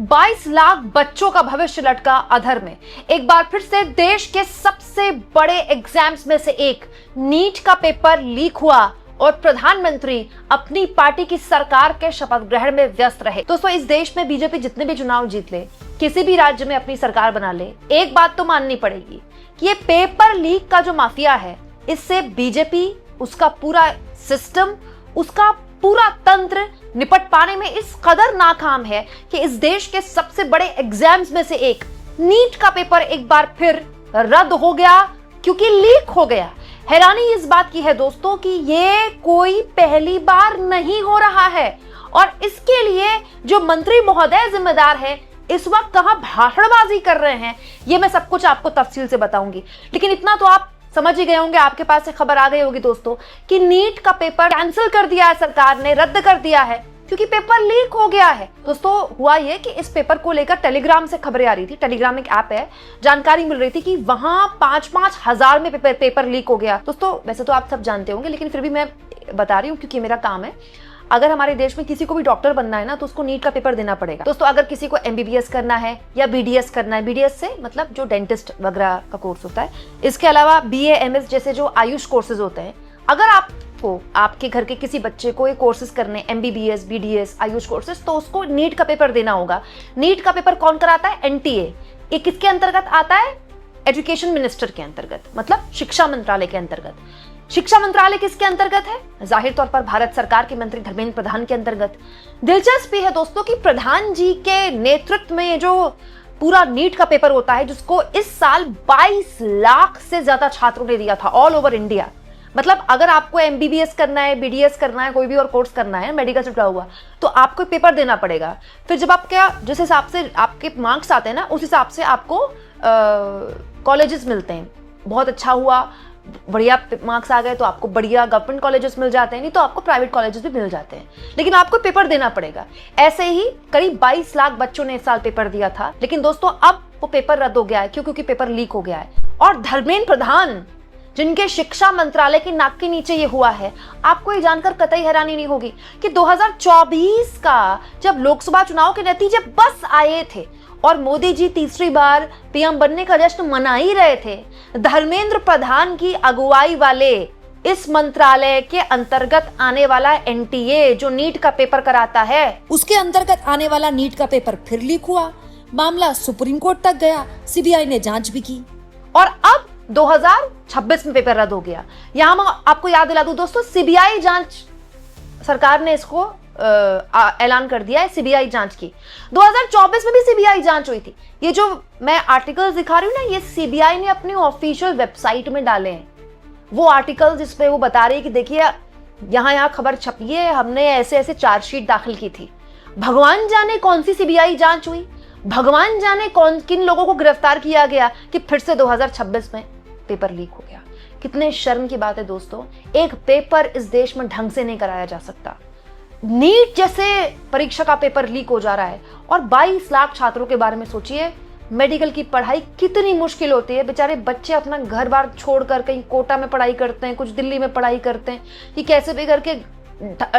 22 लाख बच्चों का भविष्य लटका अधर में। एक बार फिर से देश के सबसे बड़े एग्जाम्स में से एक नीट का पेपर लीक हुआ और प्रधानमंत्री अपनी पार्टी की सरकार के शपथ ग्रहण में व्यस्त रहे। दोस्तों, इस देश में बीजेपी जितने भी चुनाव जीत ले, किसी भी राज्य में अपनी सरकार बना ले, एक बात तो माननी पड़ेगी कि ये पेपर लीक का जो माफिया है, इससे बीजेपी, उसका पूरा सिस्टम, उसका पूरा तंत्र निपट पाने में इस कदर नाकाम है कि इस देश के सबसे बड़े एग्जाम्स में से एक नीट का पेपर एक बार फिर रद्द हो गया क्योंकि लीक हो गया। हैरानी इस बात की है दोस्तों कि ये कोई पहली बार नहीं हो रहा है और इसके लिए जो मंत्री महोदय जिम्मेदार है, इस वक्त कहां भाषणबाजी कर रहे हैं, ये मैं सब कुछ आपको तफसील से बताऊंगी। लेकिन इतना तो आप समझ ही गए होंगे, आपके पास से खबर आ गई होगी दोस्तों कि नीट का पेपर कैंसिल कर दिया है सरकार ने, रद्द कर दिया है क्योंकि पेपर लीक हो गया है। दोस्तों, हुआ ये कि इस पेपर को लेकर टेलीग्राम से खबरें आ रही थी। टेलीग्राम एक ऐप है, जानकारी मिल रही थी कि वहां 5-5 हजार में पेपर लीक हो गया। दोस्तों, वैसे तो आप सब जानते होंगे, लेकिन फिर भी मैं बता रही हूँ क्योंकि मेरा काम है। अगर हमारे देश में किसी को भी डॉक्टर बनना है ना, तो उसको नीट का पेपर देना पड़ेगा। दोस्तों, अगर किसी को एमबीबीएस करना है या बीडीएस करना है, बीडीएस से मतलब जो डेंटिस्ट वगैरह का कोर्स होता है, इसके अलावा बीए एमएस जैसे जो आयुष कोर्सेज होते हैं, अगर आपको आपके घर के किसी बच्चे को ये कोर्सेज करने, एमबीबीएस, बीडीएस, आयुष कोर्सेज, तो उसको नीट का पेपर देना होगा। नीट का पेपर कौन कराता है? एनटीए। ये किसके अंतर्गत आता है? एजुकेशन मिनिस्टर के अंतर्गत, मतलब शिक्षा मंत्रालय के अंतर्गत। शिक्षा मंत्रालय किसके अंतर्गत है? जाहिर तौर पर भारत सरकार के मंत्री धर्मेंद्र प्रधान के अंतर्गत। दिलचस्पी है दोस्तों कि प्रधान जी के नेतृत्व में जो पूरा नीट का पेपर होता है, जिसको इस साल 22 लाख से ज्यादा छात्रों ने दिया था ऑल ओवर इंडिया। मतलब अगर आपको एमबीबीएस करना है, बीडीएस करना है, कोई भी और कोर्स करना है मेडिकल से जुड़ा हुआ, तो आपको पेपर देना पड़ेगा। फिर जब आपका जिस हिसाब से आपके मार्क्स आते हैं ना, उस हिसाब से आपको कॉलेजेस मिलते हैं। बहुत अच्छा हुआ, बढ़िया मार्क्स आ गए तो आपको बढ़िया गवर्नमेंट कॉलेजेस मिल जाते हैं, नहीं तो आपको प्राइवेट कॉलेजेस भी मिल जाते हैं, लेकिन आपको पेपर देना पड़ेगा। ऐसे ही करीब 22 लाख बच्चों ने इस साल पेपर दिया था। लेकिन दोस्तों, अब वो पेपर रद्द हो गया है क्योंकि पेपर लीक हो गया है। और धर्मेंद्र प्रधान, जिनके शिक्षा मंत्रालय की नाक के नीचे ये हुआ है, आपको ये जानकर कतई हैरानी नहीं होगी कि 2024 का जब लोकसभा चुनाव के नतीजे बस आए थे और मोदी जी तीसरी बार पीएम बनने का जश्न मना ही रहे थे, धर्मेंद्र प्रधान की अगुवाई वाले इस मंत्रालय के अंतर्गत आने वाला एनटीए जो नीट का पेपर कराता है, उसके अंतर्गत आने वाला नीट का पेपर फिर लीक हुआ। मामला सुप्रीम कोर्ट तक गया, सीबीआई ने जांच भी की और अब 2026 में पेपर रद्द हो गया। यहां मैं आपको याद दिला दूं दोस्तों, सीबीआई जांच, सरकार ने इसको ऐलान कर दिया है सीबीआई जांच की। 2024 में भी सीबीआई जांच हुई थी। ये जो मैं आर्टिकल्स दिखा रही हूं ना, ये सीबीआई ने अपनी ऑफिशियल वेबसाइट में डाले हैं। वो आर्टिकल्स जिसपे वो बता रही है कि देखिए यहाँ खबर छपी है, हमने ऐसे ऐसे चार्जशीट दाखिल की थी। भगवान जाने कौन सी सीबीआई जांच हुई, भगवान जाने किन लोगों को गिरफ्तार किया गया कि फिर से 2026 में पेपर लीक हो गया। कितने शर्म की बात है दोस्तों, एक पेपर इस देश में ढंग से नहीं कराया जा सकता। नीट जैसे परीक्षा का पेपर लीक हो जा रहा है और 22 लाख छात्रों के बारे में सोचिए। मेडिकल की पढ़ाई कितनी मुश्किल होती है, बेचारे बच्चे अपना घर बार छोड़कर कहीं कोटा में पढ़ाई करते हैं, कुछ दिल्ली में पढ़ाई करते हैं कि कैसे भी करके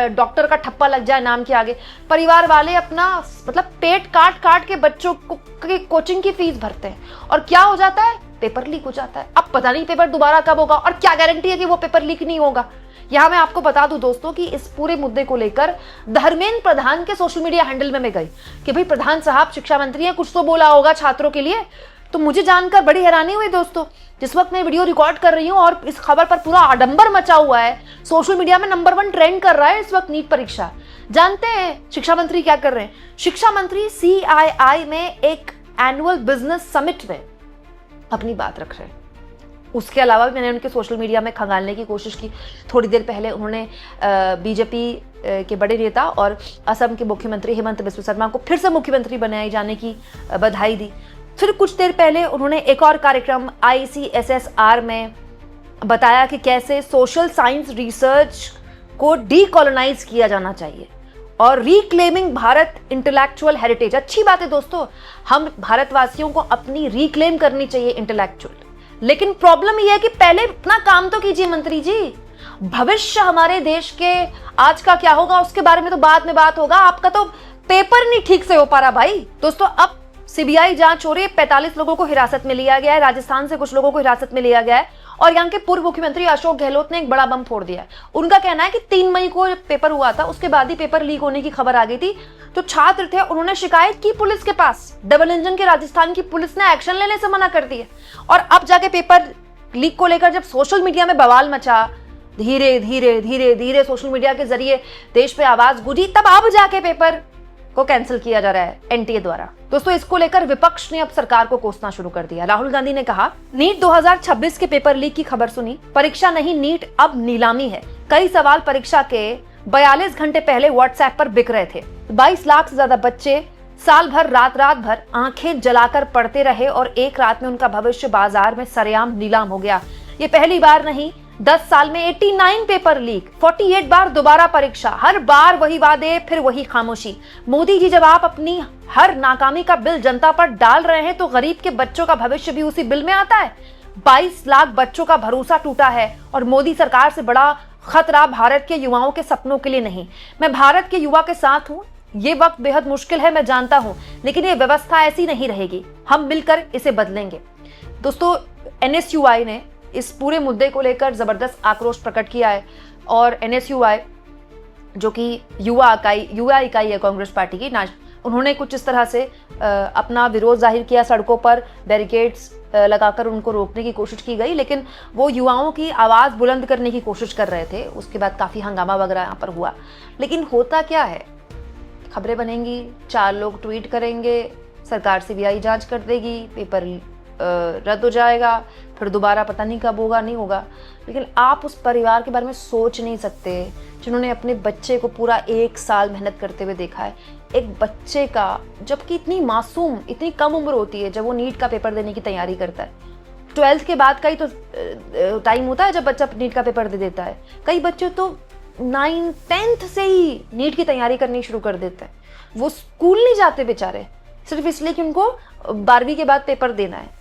डॉक्टर का ठप्पा लग जाए नाम के आगे। परिवार वाले अपना मतलब पेट काट काट के बच्चों को कोचिंग की फीस भरते हैं और क्या हो जाता है? पेपर लीक हो जाता है। अब पता नहीं पेपर दोबारा कब होगा और क्या गारंटी है कि वो पेपर लीक नहीं होगा। यहां मैं आपको बता दूं दोस्तों कि इस पूरे मुद्दे को लेकर धर्मेंद्र प्रधान के सोशल मीडिया हैंडल में मैं गई कि भाई प्रधान साहब शिक्षा मंत्री हैं, कुछ तो बोला होगा छात्रों के लिए। तो मुझे जानकर बड़ी हैरानी हुई दोस्तों। जिस वक्त मैं वीडियो रिकॉर्ड कर रही हूं और इस खबर पर पूरा आडंबर मचा हुआ है, सोशल मीडिया में नंबर 1 ट्रेंड कर रहा है इस वक्त नीट परीक्षा। जानते हैं शिक्षा मंत्री क्या कर रहे हैं? शिक्षा मंत्री CII में एक एनुअल बिजनेस समिट में अपनी बात रख रहे हैं। उसके अलावा भी मैंने उनके सोशल मीडिया में खंगालने की कोशिश की। थोड़ी देर पहले उन्होंने बीजेपी के बड़े नेता और असम के मुख्यमंत्री हेमंत बिस्वा शर्मा को फिर से मुख्यमंत्री बनाए जाने की बधाई दी। फिर कुछ देर पहले उन्होंने एक और कार्यक्रम ICSSR में बताया कि कैसे सोशल साइंस रिसर्च को डीकॉलोनाइज किया जाना चाहिए और रिक्लेमिंग भारत इंटेलेक्चुअल हेरिटेज। अच्छी बात है दोस्तों, हम भारतवासियों को अपनी रिक्लेम करनी चाहिए इंटेलेक्चुअल, लेकिन प्रॉब्लम यह है कि पहले अपना काम तो कीजिए मंत्री जी। भविष्य हमारे देश के आज का क्या होगा उसके बारे में तो बाद में बात होगा। आपका तो पेपर नहीं ठीक से हो पा रहा भाई। दोस्तों अब सीबीआई जांच हो रही है, 45 लोगों को हिरासत में लिया गया है, राजस्थान से कुछ लोगों को हिरासत में लिया गया है और यहाँ के पूर्व मुख्यमंत्री अशोक गहलोत ने एक बड़ा बम फोड़ दिया है। उनका कहना है कि 3 मई को पेपर हुआ था, उसके बाद ही पेपर लीक होने की खबर आ गई थी। जो छात्र थे उन्होंने शिकायत की पुलिस के पास, डबल इंजन के राजस्थान की पुलिस ने एक्शन लेने से मना कर दिया और अब जाके पेपर लीक को लेकर जब सोशल मीडिया में बवाल मचा, धीरे धीरे धीरे धीरे सोशल मीडिया के जरिए देश पे आवाज गूंजी, तब अब जाके पेपर को कैंसिल किया जा रहा है एनटीए द्वारा। दोस्तों इसको लेकर विपक्ष ने अब सरकार को कोसना शुरू कर दिया। राहुल गांधी ने कहा, नीट 2026 के पेपर लीक की खबर सुनी, परीक्षा नहीं नीट अब नीलामी है। कई सवाल परीक्षा के 42 घंटे पहले व्हाट्सएप पर बिक रहे थे। 22 लाख से ज्यादा बच्चे साल भर रात भर आंखें जलाकर पढ़ते रहे और एक रात में उनका भविष्य बाजार में सरेआम नीलाम हो गया। ये पहली बार नहीं, 10 साल में 89 पेपर लीक, 48 बार दोबारा परीक्षा, हर बार वही वादे फिर वही खामोशी। मोदी जी जब आप अपनी हर नाकामी का बिल जनता पर डाल रहे हैं तो गरीब के बच्चों का भविष्य भी उसी बिल में आता है। 22 लाख बच्चों का भरोसा टूटा है और मोदी सरकार से बड़ा खतरा भारत के युवाओं के सपनों के लिए नहीं। मैं भारत के युवा के साथ हूँ, ये वक्त बेहद मुश्किल है मैं जानता हूँ, लेकिन ये व्यवस्था ऐसी नहीं रहेगी, हम मिलकर इसे बदलेंगे। दोस्तों एनएसयूआई ने इस पूरे मुद्दे को लेकर जबरदस्त आक्रोश प्रकट किया है और एनएसयूआई जो कि युवा इकाई है कांग्रेस पार्टी की, उन्होंने कुछ इस तरह से अपना विरोध जाहिर किया, सड़कों पर बैरिकेड्स लगाकर उनको रोकने की कोशिश की गई, लेकिन वो युवाओं की आवाज़ बुलंद करने की कोशिश कर रहे थे। उसके बाद काफ़ी हंगामा वगैरह यहाँ पर हुआ, लेकिन होता क्या है, खबरें बनेंगी, 4 लोग ट्वीट करेंगे, सरकार सीबीआई जांच कर देगी, पेपर रद्द हो जाएगा, फिर दोबारा पता नहीं कब होगा, नहीं होगा। लेकिन आप उस परिवार के बारे में सोच नहीं सकते जिन्होंने अपने बच्चे को पूरा 1 साल मेहनत करते हुए देखा है। एक बच्चे का, जबकि इतनी मासूम, इतनी कम उम्र होती है जब वो नीट का पेपर देने की तैयारी करता है, 12th के बाद का ही तो टाइम होता है जब बच्चा नीट का पेपर दे देता है। कई बच्चे तो 9th 10th से ही नीट की तैयारी करनी शुरू कर देते हैं। वो स्कूल नहीं जाते बेचारे, सिर्फ इसलिए कि उनको 12वीं के बाद पेपर देना है।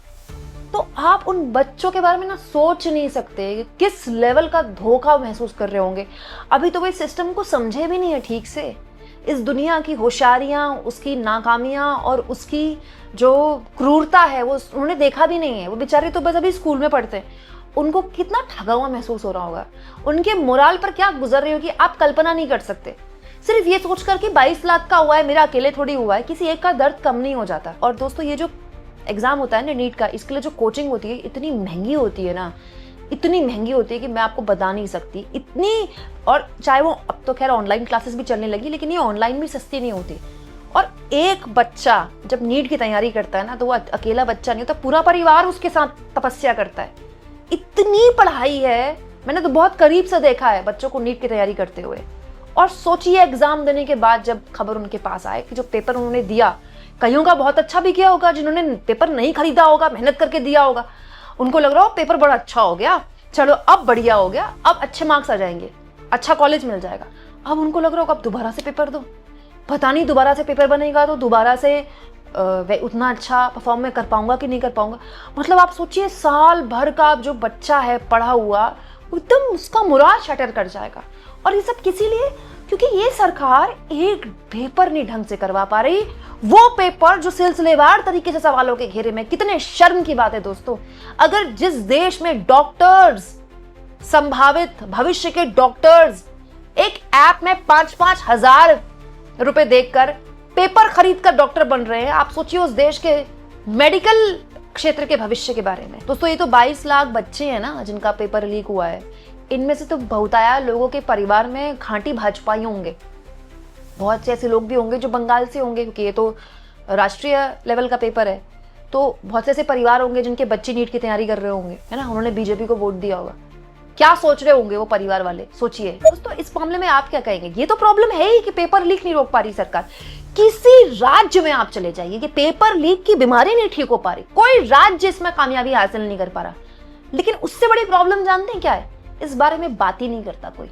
तो आप उन बच्चों के बारे में ना सोच नहीं सकते कि किस लेवल का धोखा महसूस कर रहे होंगे। अभी तो वो इस सिस्टम को समझे भी नहीं है ठीक से, इस दुनिया की होशियारियां, उसकी नाकामियां और उसकी जो क्रूरता है वो उन्होंने देखा भी नहीं है। वो बेचारे तो बस अभी स्कूल में पढ़ते हैं, उनको कितना ठगा हुआ महसूस हो रहा होगा, उनके मोराल पर क्या गुजर रही होगी आप कल्पना नहीं कर सकते। सिर्फ ये सोचकर कि 22 लाख का हुआ है, मेरा अकेले थोड़ी हुआ है, किसी एक का दर्द कम नहीं हो जाता। और दोस्तों ये जो एग्जाम होता है ना नीट का, इसके लिए जो कोचिंग होती है इतनी महंगी होती है ना, इतनी महंगी होती है कि मैं आपको बता नहीं सकती इतनी। और चाहे वो अब तो खैर ऑनलाइन क्लासेस भी चलने लगी, लेकिन ये ऑनलाइन भी सस्ती नहीं होती। और एक बच्चा जब नीट की तैयारी करता है ना, तो वो अकेला बच्चा नहीं होता, पूरा परिवार उसके साथ तपस्या करता है। इतनी पढ़ाई है, मैंने तो बहुत करीब से देखा है बच्चों को नीट की तैयारी करते हुए। और सोचिए एग्जाम देने के बाद जब खबर उनके पास आए कि जो पेपर उन्होंने दिया, कईयों का बहुत अच्छा भी किया होगा, जिन्होंने पेपर नहीं खरीदा होगा, मेहनत करके दिया होगा, उनको लग रहा हो पेपर बड़ा अच्छा हो गया, चलो अब बढ़िया हो गया, अब अच्छे मार्क्स आ जाएंगे, अच्छा कॉलेज मिल जाएगा। अब उनको लग रहा होगा अब दोबारा से पेपर दो, पता नहीं दोबारा से पेपर बनेगा तो दोबारा से उतना अच्छा परफॉर्म मैं कर पाऊंगा कि नहीं कर पाऊंगा। मतलब आप सोचिए साल भर का जो बच्चा है पढ़ा हुआ, एकदम उसका मोराल शटर कर जाएगा। और ये सब किसी लिए, क्योंकि ये सरकार एक पेपर नहीं ढंग से करवा पा रही, वो पेपर जो सिलसिलेवार तरीके से सवालों के घेरे में। कितने शर्म की बात है दोस्तों, अगर जिस देश में डॉक्टर्स, संभावित भविष्य के डॉक्टर्स एक ऐप में 5-5 हजार रुपए देकर पेपर खरीद कर डॉक्टर बन रहे हैं, आप सोचिए उस देश के मेडिकल क्षेत्र के भविष्य के बारे में। दोस्तों ये तो 22 लाख बच्चे हैं ना जिनका पेपर लीक हुआ है, इनमें से तो बहुताया लोगों के परिवार में घाटी भाजपाई होंगे, बहुत से ऐसे लोग भी होंगे जो बंगाल से होंगे, क्योंकि ये तो राष्ट्रीय लेवल का पेपर है। तो बहुत से ऐसे परिवार होंगे जिनके बच्चे नीट की तैयारी कर रहे होंगे, है ना, उन्होंने बीजेपी को वोट दिया होगा। क्या सोच रहे होंगे वो परिवार वाले, सोचिए। दोस्तों इस मामले में आप क्या कहेंगे? ये तो प्रॉब्लम है ही कि पेपर लीक नहीं रोक पा रही सरकार। किसी राज्य में आप चले जाइए कि पेपर लीक की बीमारी नहीं ठीक हो पा रही, कोई राज्य इसमें कामयाबी हासिल नहीं कर पा रहा। लेकिन उससे बड़ी प्रॉब्लम जानते हैं क्या है? इस बारे में बात ही नहीं करता कोई,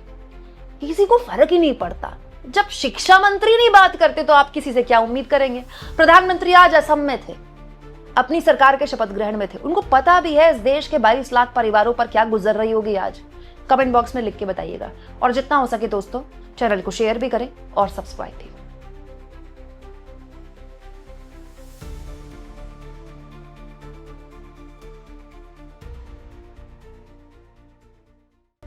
किसी को फर्क ही नहीं पड़ता। जब शिक्षा मंत्री नहीं बात करते तो आप किसी से क्या उम्मीद करेंगे? प्रधानमंत्री आज असम में थे, अपनी सरकार के शपथ ग्रहण में थे, उनको पता भी है इस देश के 22 लाख परिवारों पर क्या गुजर रही होगी आज। कमेंट बॉक्स में लिख के बताइएगा। और जितना हो सके दोस्तों चैनल को शेयर भी करें और सब्सक्राइब भी।